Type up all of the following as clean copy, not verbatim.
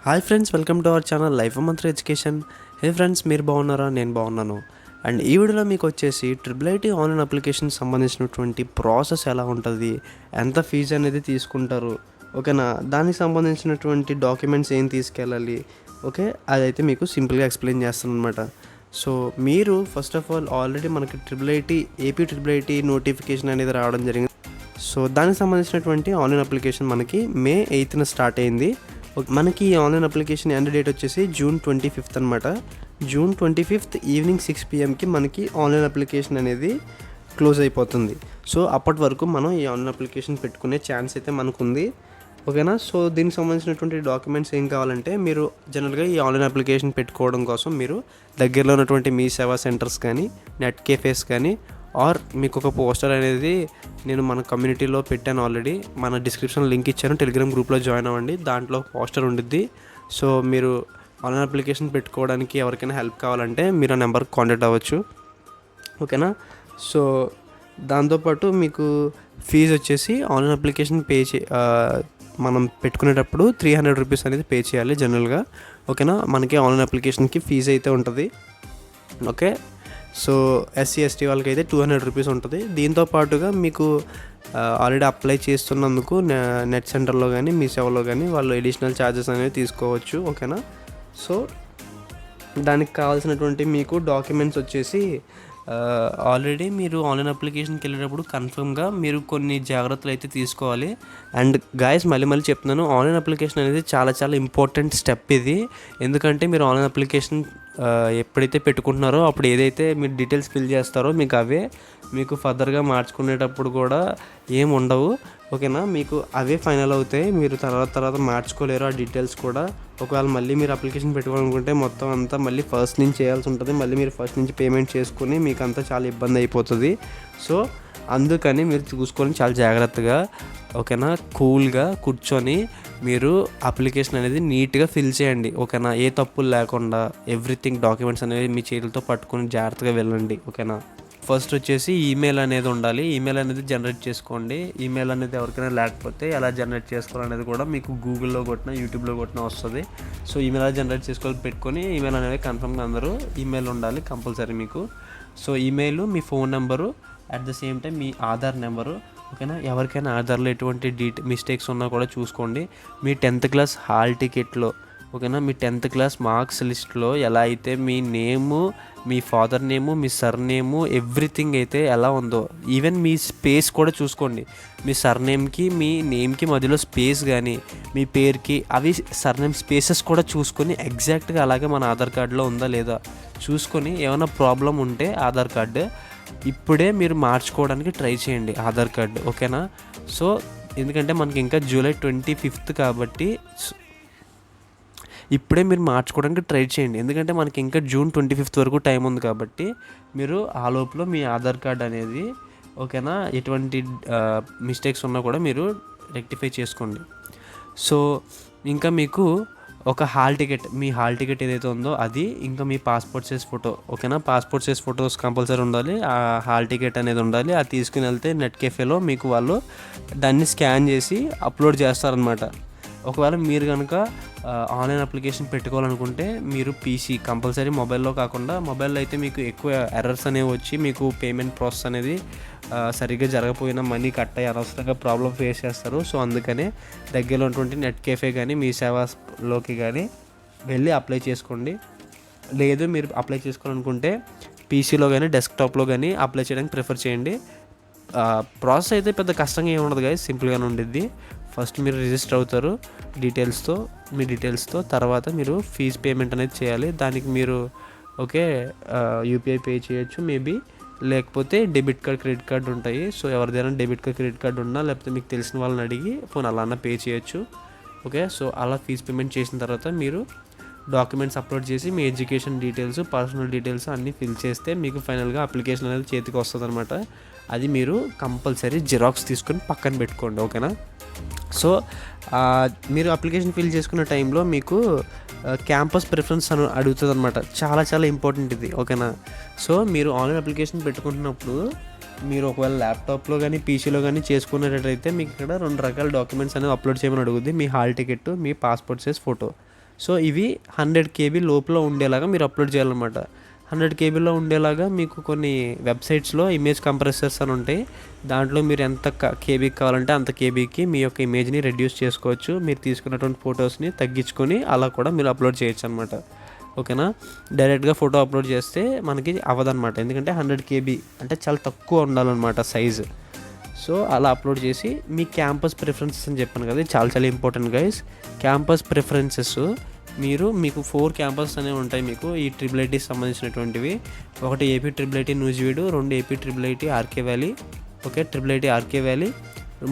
Hi friends, welcome to our channel life Mantra education. Hey friends, మీరు బాగున్నారా? నేను బాగున్నాను. అండ్ ఈ వీడియోలో మీకు వచ్చేసి ట్రిపుల్ ఆన్లైన్ అప్లికేషన్ సంబంధించినటువంటి ప్రాసెస్ ఎలా ఉంటుంది, ఎంత ఫీజు అనేది తీసుకుంటారు, ఓకేనా, దానికి సంబంధించినటువంటి డాక్యుమెంట్స్ ఏం తీసుకెళ్ళాలి, ఓకే, అదైతే మీకు సింపుల్గా ఎక్స్ప్లెయిన్ చేస్తాను అనమాట. సో మీరు ఫస్ట్ ఆఫ్ ఆల్ ఆల్రెడీ మనకి ఏపీ ట్రిపుల్ ఐటీ నోటిఫికేషన్ అనేది రావడం జరిగింది. సో దానికి సంబంధించినటువంటి ఆన్లైన్ అప్లికేషన్ మనకి మే 8న స్టార్ట్ అయింది. మనకి ఈ ఆన్లైన్ అప్లికేషన్ ఎండ్ డేట్ వచ్చేసి June 25th అనమాట. June 25th ఈవినింగ్ 6 PM మనకి ఆన్లైన్ అప్లికేషన్ అనేది క్లోజ్ అయిపోతుంది. సో అప్పటి వరకు మనం ఈ ఆన్లైన్ అప్లికేషన్ పెట్టుకునే ఛాన్స్ అయితే మనకు ఉంది, ఓకేనా. సో దీనికి సంబంధించినటువంటి డాక్యుమెంట్స్ ఏం కావాలంటే, మీరు జనరల్గా ఈ ఆన్లైన్ అప్లికేషన్ పెట్టుకోవడం కోసం మీరు దగ్గరలో ఉన్నటువంటి మీ సేవా సెంటర్స్ కానీ, నెట్ కేఫేస్ కానీ, ఆర్ మీకు ఒక పోస్టర్ అనేది నేను మన కమ్యూనిటీలో పెట్టాను ఆల్రెడీ. మన డిస్క్రిప్షన్ లింక్ ఇచ్చాను, టెలిగ్రామ్ గ్రూప్లో జాయిన్ అవ్వండి, దాంట్లో పోస్టర్ ఉండిద్ది. సో మీరు ఆన్లైన్ అప్లికేషన్ పెట్టుకోవడానికి ఎవరికైనా హెల్ప్ కావాలంటే మీరు ఆ నెంబర్కి కాంటాక్ట్ అవ్వచ్చు, ఓకేనా. సో దాంతోపాటు మీకు ఫీజు వచ్చేసి ఆన్లైన్ అప్లికేషన్ మనం పెట్టుకునేటప్పుడు 300 రూపీస్ అనేది పే చేయాలి జనరల్గా, ఓకేనా. మనకి ఆన్లైన్ అప్లికేషన్కి ఫీజు అయితే ఉంటుంది, ఓకే. సో SC ST వాళ్ళకి అయితే 200 రూపీస్ ఉంటుంది. దీంతో పాటుగా మీకు ఆల్రెడీ అప్లై చేస్తున్నందుకు నెట్ సెంటర్లో కానీ మీ సేవలో కానీ వాళ్ళు అడిషనల్ ఛార్జెస్ అనేవి తీసుకోవచ్చు, ఓకేనా. సో దానికి కావాల్సినటువంటి మీకు డాక్యుమెంట్స్ వచ్చేసి ఆల్రెడీ మీరు ఆన్లైన్ అప్లికేషన్కి వెళ్ళేటప్పుడు కన్ఫర్మ్గా మీరు కొన్ని జాగ్రత్తలు అయితే తీసుకోవాలి. అండ్ గాయస్, మళ్ళీ చెప్తున్నాను, ఆన్లైన్ అప్లికేషన్ అనేది చాలా చాలా ఇంపార్టెంట్ స్టెప్ ఇది. ఎందుకంటే మీరు ఆన్లైన్ అప్లికేషన్ ఎప్పుడైతే పెట్టుకుంటున్నారో అప్పుడు ఏదైతే మీరు డీటెయిల్స్ ఫిల్ చేస్తారో మీకు ఫర్దర్గా మార్చుకునేటప్పుడు కూడా ఏం ఉండవు, ఓకేనా. మీకు అవే ఫైనల్ అవుతాయి, మీరు తర్వాత మార్చుకోలేరు ఆ డీటెయిల్స్ కూడా. ఒకవేళ మళ్ళీ మీరు అప్లికేషన్ పెట్టుకోవాలనుకుంటే మొత్తం అంతా మళ్ళీ ఫస్ట్ నుంచి చేయాల్సి ఉంటుంది. మళ్ళీ మీరు ఫస్ట్ నుంచి పేమెంట్ చేసుకుని మీకు అంతా చాలా ఇబ్బంది అయిపోతుంది. సో అందుకని మీరు చూసుకొని చాలా జాగ్రత్తగా, ఓకేనా, కూల్గా కూర్చొని మీరు అప్లికేషన్ అనేది నీట్గా ఫిల్ చేయండి, ఓకేనా. ఏ తప్పులు లేకుండా ఎవ్రీథింగ్ డాక్యుమెంట్స్ అనేవి మీ చేతులతో పట్టుకొని జాగ్రత్తగా వెళ్ళండి, ఓకేనా. ఫస్ట్ వచ్చేసి ఈమెయిల్ అనేది ఉండాలి. ఈమెయిల్ అనేది జనరేట్ చేసుకోండి. ఈమెయిల్ అనేది ఎవరికైనా లేకపోతే ఎలా జనరేట్ చేసుకోవాలనేది కూడా మీకు గూగుల్లో కొట్టినా యూట్యూబ్లో కొట్టినా వస్తుంది. సో ఈమెయిల్ ఎలా జనరేట్ చేసుకోవాలి పెట్టుకొని, ఈమెయిల్ అనేది కన్ఫర్మ్గా అందరూ ఈమెయిల్ ఉండాలి కంపల్సరీ మీకు. So email, me phone number, at the same time me Aadhaar number, ఓకేనా. ఎవరికైనా ఆధార్లో ఎటువంటి మిస్టేక్స్ ఉన్నా కూడా చూసుకోండి. మీ 10th క్లాస్ హాల్ టికెట్లో, ఓకేనా, మీ 10th క్లాస్ మార్క్స్ లిస్ట్లో ఎలా అయితే మీ నేము, మీ ఫాదర్ నేము, మీ సర్ నేము, ఎవ్రీథింగ్ అయితే ఎలా ఉందో, ఈవెన్ మీ స్పేస్ కూడా చూసుకోండి. మీ సర్ నేమ్కి మీ నేమ్కి మధ్యలో స్పేస్ కానీ, మీ పేరుకి అవి సర్ నేమ్ స్పేసెస్ కూడా చూసుకొని ఎగ్జాక్ట్గా అలాగే మన ఆధార్ కార్డులో ఉందా లేదా చూసుకొని, ఏమైనా ప్రాబ్లం ఉంటే ఆధార్ కార్డు ఇప్పుడే మీరు మార్చుకోవడానికి ట్రై చేయండి ఆధార్ కార్డు, ఓకేనా. సో ఎందుకంటే మనకి ఇంకా July 25th కాబట్టి ఇప్పుడే మీరు మార్చుకోవడానికి ట్రై చేయండి. ఎందుకంటే మనకి ఇంకా June 25th వరకు టైం ఉంది కాబట్టి మీరు ఆ లోపల మీ ఆధార్ కార్డ్ అనేది, ఓకేనా, ఎటువంటి మిస్టేక్స్ ఉన్నా కూడా మీరు రెక్టిఫై చేసుకోండి. సో ఇంకా మీకు ఒక మీ హాల్ టికెట్ ఏదైతే ఉందో అది, ఇంకా మీ పాస్పోర్ట్ సైజ్ ఫోటో, ఓకేనా. పాస్పోర్ట్ సైజ్ ఫోటోస్ కంపల్సరీ ఉండాలి. ఆ హాల్ టికెట్ అనేది ఉండాలి. అది తీసుకుని వెళ్తే నెట్ కెఫేలో మీకు వాళ్ళు దాన్ని స్కాన్ చేసి అప్లోడ్ చేస్తారనమాట. ఒకవేళ మీరు కనుక ఆన్లైన్ అప్లికేషన్ పెట్టుకోవాలనుకుంటే మీరు PC కంపల్సరీ, మొబైల్లో కాకుండా, మొబైల్లో అయితే మీకు ఎక్కువ ఎర్రర్స్ అనేవి వచ్చి మీకు పేమెంట్ ప్రాసెస్ అనేది సరిగ్గా జరగకపోయినా మనీ కట్ అయ్యి అనవసరంగా ప్రాబ్లం ఫేస్ చేస్తారు. సో అందుకనే దగ్గరలో ఉన్నటువంటి నెట్ కేఫే కానీ మీ సేవలోకి కానీ వెళ్ళి అప్లై చేసుకోండి. లేదు మీరు అప్లై చేసుకోవాలనుకుంటే PCలో కానీ డెస్క్టాప్లో కానీ అప్లై చేయడానికి ప్రిఫర్ చేయండి. ప్రాసెస్ అయితే పెద్ద కష్టంగా ఏమి ఉండదు గాయస్, సింపుల్గానే ఉండిద్ది. ఫస్ట్ మీరు రిజిస్టర్ అవుతారు మీ డీటెయిల్స్తో, తర్వాత మీరు ఫీజు పేమెంట్ అనేది చేయాలి. దానికి మీరు ఓకే UPI పే చేయొచ్చు మేబీ, లేకపోతే డెబిట్ కార్డ్, క్రెడిట్ కార్డ్ ఉంటాయి. సో ఎవరిదైనా డెబిట్ కార్డ్, క్రెడిట్ కార్డ్ ఉన్నా, లేకపోతే మీకు తెలిసిన వాళ్ళని అడిగి అలా అన్న పే చేయొచ్చు, ఓకే. సో అలా ఫీజు పేమెంట్ చేసిన తర్వాత మీరు డాక్యుమెంట్స్ అప్లోడ్ చేసి మీ ఎడ్యుకేషన్ డీటెయిల్స్, పర్సనల్ డీటెయిల్స్ అన్నీ ఫిల్ చేస్తే మీకు ఫైనల్గా అప్లికేషన్ అనేది చేతికి వస్తుంది అనమాట. అది మీరు కంపల్సరీ జిరాక్స్ తీసుకొని పక్కన పెట్టుకోండి, ఓకేనా. సో మీరు అప్లికేషన్ ఫిల్ చేసుకున్న టైంలో మీకు క్యాంపస్ ప్రిఫరెన్స్ అడుగుతుంది అనమాట. చాలా చాలా ఇంపార్టెంట్ ఇది, ఓకేనా. సో మీరు ఆన్లైన్ అప్లికేషన్ పెట్టుకుంటున్నప్పుడు మీరు ఒకవేళ ల్యాప్టాప్లో కానీ PCలో కానీ చేసుకునేటట్టయితే మీకు ఇక్కడ 2 రకాల డాక్యుమెంట్స్ అనేవి అప్లోడ్ చేయమని అడుగుద్ది. మీ హాల్ టికెట్, మీ పాస్పోర్ట్ సైజ్ ఫోటో. సో ఇవి 100 KB లోపల ఉండేలాగా మీరు అప్లోడ్ చేయాలన్నమాట. 100 KBలో ఉండేలాగా మీకు కొన్ని వెబ్సైట్స్లో ఇమేజ్ కంప్రెసర్స్ అని ఉంటాయి. దాంట్లో మీరు ఎంత కేబీకి కావాలంటే అంత కేబీకి మీ యొక్క ఇమేజ్ని రెడ్యూస్ చేసుకోవచ్చు. మీరు తీసుకున్నటువంటి ఫొటోస్ని తగ్గించుకొని అలా కూడా మీరు అప్లోడ్ చేయొచ్చు అనమాట. ఓకేనా. డైరెక్ట్గా ఫోటో అప్లోడ్ చేస్తే మనకి అవ్వదన్నమాట, ఎందుకంటే 100 KB అంటే చాలా తక్కువ ఉండాలన్నమాట సైజు. సో అలా అప్లోడ్ చేసి మీ క్యాంపస్ ప్రిఫరెన్సెస్ అని చెప్పాను కదా, చాలా చాలా ఇంపార్టెంట్ గైస్. క్యాంపస్ ప్రిఫరెన్సెస్ మీకు 4 క్యాంపస్ అనేవి ఉంటాయి మీకు ఈ ట్రిపుల్ సంబంధించినటువంటివి. ఒకటి AP triple Nuzvid, 2 AP triple RK valley, okay triple RK valley,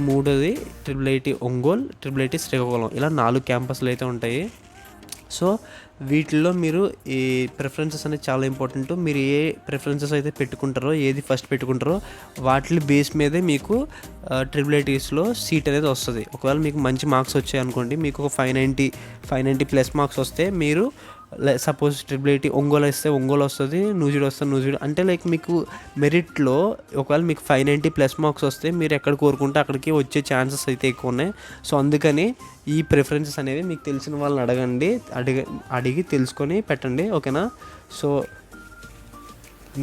3ది ట్రిపుల్ ఒంగోలు, ట్రిపుల్ శ్రీకాకుళం. ఇలా 4 క్యాంపస్లు అయితే ఉంటాయి. సో వీటిల్లో మీరు ఈ ప్రిఫరెన్సెస్ అనేది చాలా ఇంపార్టెంట్. మీరు ఏ ప్రిఫరెన్సెస్ అయితే పెట్టుకుంటారో, ఏది ఫస్ట్ పెట్టుకుంటారో వాటి బేస్ మీదే మీకు ట్రిపుల్ ఐటీస్లో సీట్ అనేది వస్తుంది. ఒకవేళ మీకు మంచి మార్క్స్ వచ్చాయి అనుకోండి, మీకు ఒక 590 ప్లస్ మార్క్స్ వస్తే మీరు సపోజ్ ట్రిపుల్ ఒంగోలు వస్తే ఒంగోలు వస్తుంది, నూజివీడు వస్తే నూజివీడు. అంటే లైక్ మీకు మెరిట్లో ఒకవేళ మీకు 590 ప్లస్ మార్క్స్ వస్తే మీరు ఎక్కడ కోరుకుంటే అక్కడికి వచ్చే ఛాన్సెస్ అయితే ఎక్కువ ఉన్నాయి. సో అందుకని ఈ ప్రిఫరెన్సెస్ అనేవి మీకు తెలిసిన వాళ్ళని అడిగి తెలుసుకొని పెట్టండి, ఓకేనా. సో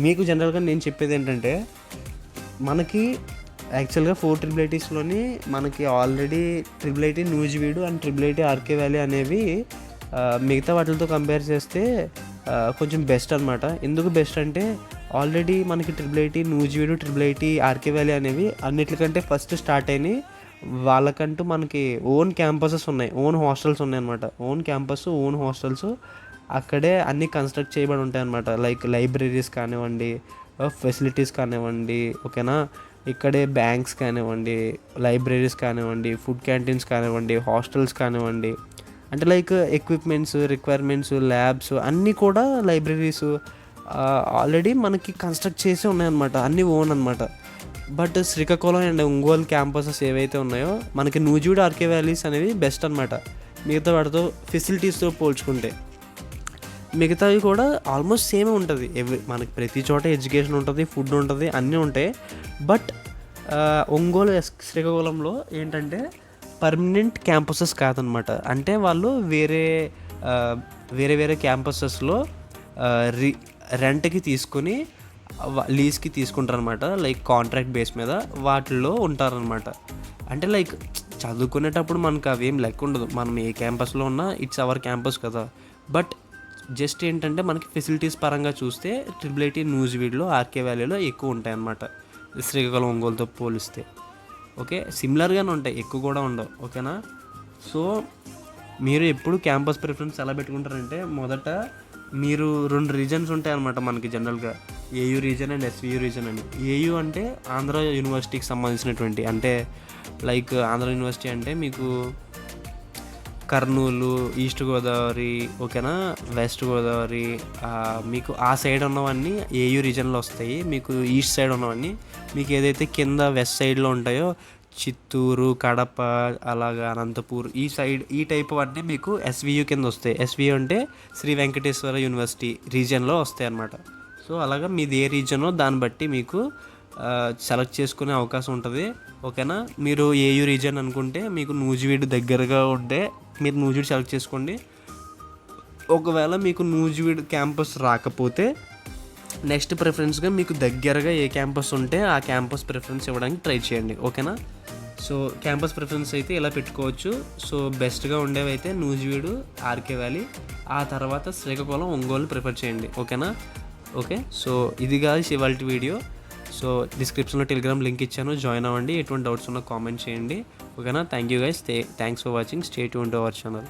మీకు జనరల్గా నేను చెప్పేది ఏంటంటే, మనకి యాక్చువల్గా 4 ట్రిపుల్ ఐటీస్లోని మనకి already triple Nuzvid and triple RK valley అనేవి మిగతా వాటితో కంపేర్ చేస్తే కొంచెం బెస్ట్ అనమాట. ఎందుకు బెస్ట్ అంటే, ఆల్రెడీ మనకి triple Nuzvid, triple RK valley అనేవి అన్నిటికంటే ఫస్ట్ స్టార్ట్ అయినాయి. వాళ్ళకంటూ మనకి ఓన్ క్యాంపసెస్ ఉన్నాయి, ఓన్ హాస్టల్స్ ఉన్నాయి అనమాట. ఓన్ క్యాంపస్, ఓన్ హాస్టల్స్ అక్కడే అన్నీ కన్స్ట్రక్ట్ చేయబడి ఉంటాయి అనమాట. లైక్ లైబ్రరీస్ కానివ్వండి, ఫెసిలిటీస్ కానివ్వండి, ఓకేనా. ఇక్కడే బ్యాంక్స్ కానివ్వండి, లైబ్రరీస్ కానివ్వండి, ఫుడ్ క్యాంటీన్స్ కానివ్వండి, హాస్టల్స్ కానివ్వండి, అంటే లైక్ ఎక్విప్మెంట్స్, రిక్వైర్మెంట్స్, ల్యాబ్స్ అన్నీ కూడా లైబ్రరీస్ ఆల్రెడీ మనకి కన్స్ట్రక్ట్ చేసి ఉన్నాయన్నమాట, అన్నీ ఓన్ అనమాట. But Srikakulam and Ongole campuses ఏవైతే ఉన్నాయో మనకి నూజివీడు, ఆర్కే వ్యాలీస్ అనేవి బెస్ట్ అనమాట మిగతా వాటితో ఫెసిలిటీస్తో పోల్చుకుంటే. మిగతావి కూడా ఆల్మోస్ట్ సేమ్ ఉంటుంది. మనకి ప్రతి చోట ఎడ్యుకేషన్ ఉంటుంది, ఫుడ్ ఉంటుంది, అన్నీ ఉంటాయి. బట్ ఒంగోలు, శ్రీకాకుళంలో ఏంటంటే పర్మనెంట్ క్యాంపసెస్ కాదనమాట. అంటే వాళ్ళు వేరే క్యాంపసెస్లో రెంట్కి తీసుకొని లీజ్కి తీసుకుంటారనమాట. లైక్ కాంట్రాక్ట్ బేస్ మీద వాటిల్లో ఉంటారనమాట. అంటే లైక్ చదువుకునేటప్పుడు మనకు అవేం లెక్క ఉండదు, మనం ఏ క్యాంపస్లో ఉన్నా ఇట్స్ అవర్ క్యాంపస్ కదా. బట్ జస్ట్ ఏంటంటే మనకి ఫెసిలిటీస్ పరంగా చూస్తే ట్రిపుల్ నూజివీడులో, ఆర్కే వ్యాలీలో ఎక్కువ ఉంటాయి అన్నమాట శ్రీకాకుళం, ఒంగోలుతో పోలిస్తే. ఓకే, సిమిలర్గానే ఉంటాయి, ఎక్కువ కూడా ఉండవు, ఓకేనా. సో మీరు ఎప్పుడు క్యాంపస్ ప్రిఫరెన్స్ ఎలా పెట్టుకుంటారంటే, మొదట మీరు 2 రీజన్స్ ఉంటాయి అన్నమాట మనకి జనరల్గా, AU reason and SVU reason అని. ఏయూ అంటే ఆంధ్ర యూనివర్సిటీకి సంబంధించినటువంటి, అంటే లైక్ ఆంధ్ర యూనివర్సిటీ అంటే మీకు కర్నూలు, ఈస్ట్ గోదావరి, ఓకేనా, వెస్ట్ గోదావరి, మీకు ఆ సైడ్ ఉన్నవన్నీ ఏయూ రీజన్లో వస్తాయి. మీకు ఈస్ట్ సైడ్ ఉన్నవన్నీ, మీకు ఏదైతే కింద వెస్ట్ సైడ్లో ఉంటాయో చిత్తూరు, కడప, అలాగా అనంతపూర్, ఈ సైడ్ ఈ టైప్ అన్నీ మీకు ఎస్వియూ కింద వస్తాయి. ఎస్వియూ అంటే శ్రీ వెంకటేశ్వర యూనివర్సిటీ రీజియన్లో వస్తాయి అన్నమాట. సో అలాగా మీది ఏ రీజనో దాన్ని బట్టి మీకు సెలెక్ట్ చేసుకునే అవకాశం ఉంటుంది, ఓకేనా. మీరు ఏయూ రీజన్ అనుకుంటే మీకు నూజివీడు దగ్గరగా ఉంటే మీరు నూజివీడు సెలెక్ట్ చేసుకోండి. ఒకవేళ మీకు నూజివీడు క్యాంపస్ రాకపోతే నెక్స్ట్ ప్రిఫరెన్స్గా మీకు దగ్గరగా ఏ క్యాంపస్ ఉంటే ఆ క్యాంపస్ ప్రిఫరెన్స్ ఇవ్వడానికి ట్రై చేయండి, ఓకేనా. సో క్యాంపస్ ప్రిఫరెన్స్ అయితే ఇలా పెట్టుకోవచ్చు. సో బెస్ట్గా ఉండేవి అయితే నూజివీడు, ఆర్కే వ్యాలీ, ఆ తర్వాత శ్రీకాకుళం, ఒంగోలు ప్రిఫర్ చేయండి, ఓకేనా. ఓకే, సో ఇది కాదు ఇవాళ వీడియో. సో డిస్క్రిప్షన్లో టెలిగ్రామ్ లింక్ ఇచ్చాను, జాయిన్ అవ్వండి. ఎటువంటి డౌట్స్ ఉన్నా కామెంట్ చేయండి, ఓకేనా. Thank you guys, thanks for watching. Stay tuned to our channel.